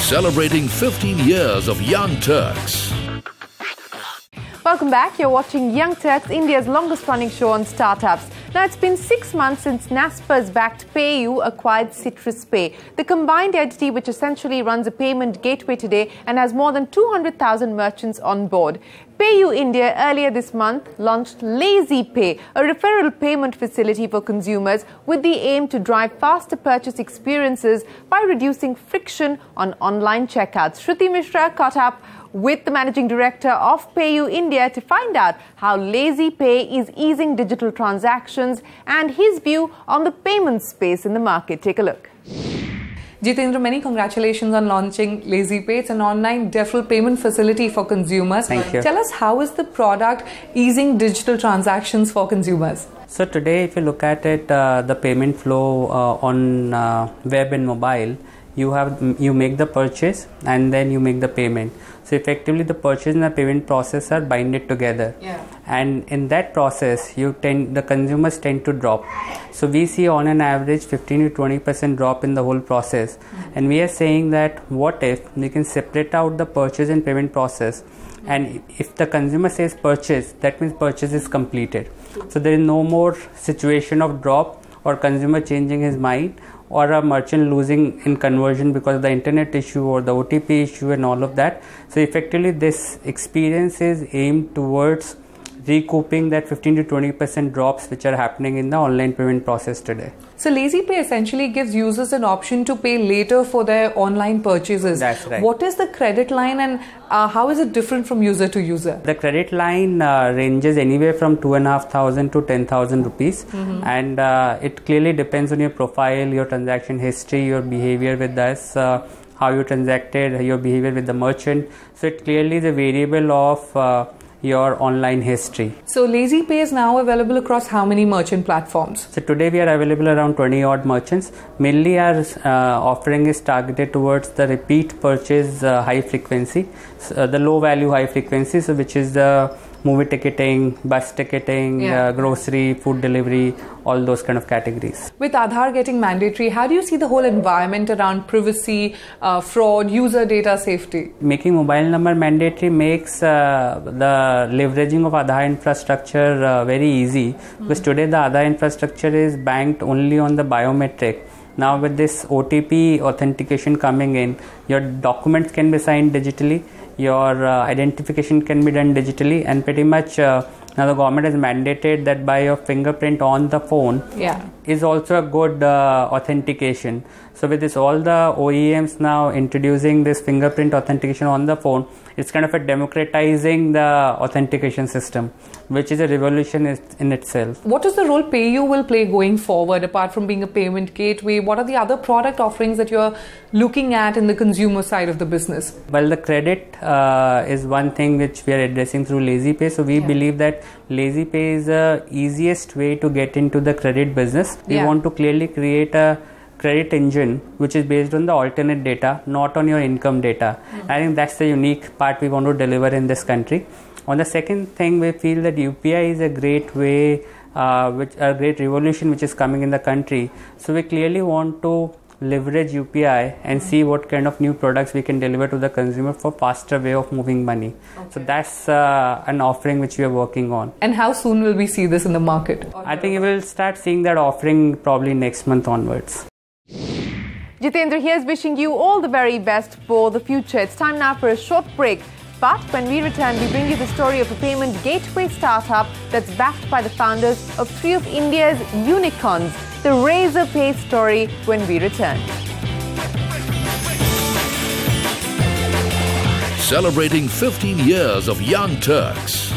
Celebrating 15 years of Young Turks. Welcome back. You're watching Young Turks, India's longest-running show on startups. Now, it's been 6 months since Naspers-backed PayU acquired CitrusPay, the combined entity which essentially runs a payment gateway today and has more than 200,000 merchants on board. PayU India earlier this month launched LazyPay, a referral payment facility for consumers with the aim to drive faster purchase experiences by reducing friction on online checkouts. Shruti Mishra caught up with the managing director of PayU India to find out how LazyPay is easing digital transactions and his view on the payment space in the market. Take a look. Jitendra, many congratulations on launching LazyPay. It's an online deferral payment facility for consumers. Thank you. Tell us, how is the product easing digital transactions for consumers? So today, if you look at it, the payment flow on web and mobile, you make the purchase and then you make the payment. So effectively, the purchase and the payment process are binded together. Yeah. And in that process, the consumers tend to drop. So we see on an average 15 to 20% drop in the whole process. And we are saying that what if we can separate out the purchase and payment process, and if the consumer says purchase, that means purchase is completed. So there is no more situation of drop or consumer changing his mind or a merchant losing in conversion because of the internet issue or the OTP issue and all of that. So effectively, this experience is aimed towards recouping that 15 to 20% drops which are happening in the online payment process today. So LazyPay essentially gives users an option to pay later for their online purchases. That's right. What is the credit line and how is it different from user to user? The credit line ranges anywhere from 2,500 to 10,000 rupees, and it clearly depends on your profile, your transaction history, your behavior with us, how you transacted, your behavior with the merchant. So it clearly is a variable of your online history. So LazyPay is now available across how many merchant platforms? So today we are available around 20 odd merchants. Mainly our offering is targeted towards the repeat purchase high frequency, the low value high frequency, so which is the movie ticketing, bus ticketing, grocery, food delivery, all those kind of categories. With Aadhaar getting mandatory, how do you see the whole environment around privacy, fraud, user data safety? Making mobile number mandatory makes the leveraging of Aadhaar infrastructure very easy, because today the Aadhaar infrastructure is banked only on the biometric. Now with this OTP authentication coming in, your documents can be signed digitally, your identification can be done digitally, and pretty much now the government has mandated that by your fingerprint on the phone is also a good authentication. So with this, all the OEMs now introducing this fingerprint authentication on the phone, it's kind of a democratizing the authentication system, which is a revolution in itself. What is the role PayU will play going forward, apart from being a payment gateway? What are the other product offerings that you're looking at in the consumer side of the business? Well, the credit is one thing which we are addressing through LazyPay. So we believe that LazyPay is the easiest way to get into the credit business. We want to clearly create a credit engine which is based on the alternate data, not on your income data. I think that's the unique part we want to deliver in this country. On the second thing, we feel that UPI is a great way, a great revolution which is coming in the country. So we clearly want to leverage UPI and see what kind of new products we can deliver to the consumer for faster way of moving money. So that's an offering which we are working on. And how soon will we see this in the market? I think you will start seeing that offering probably next month onwards. Jitendra, here's wishing you all the very best for the future. It's time now for a short break. But when we return, we bring you the story of a payment gateway startup that's backed by the founders of 3 of India's unicorns. The LazyPay story when we return. Celebrating 15 years of Young Turks.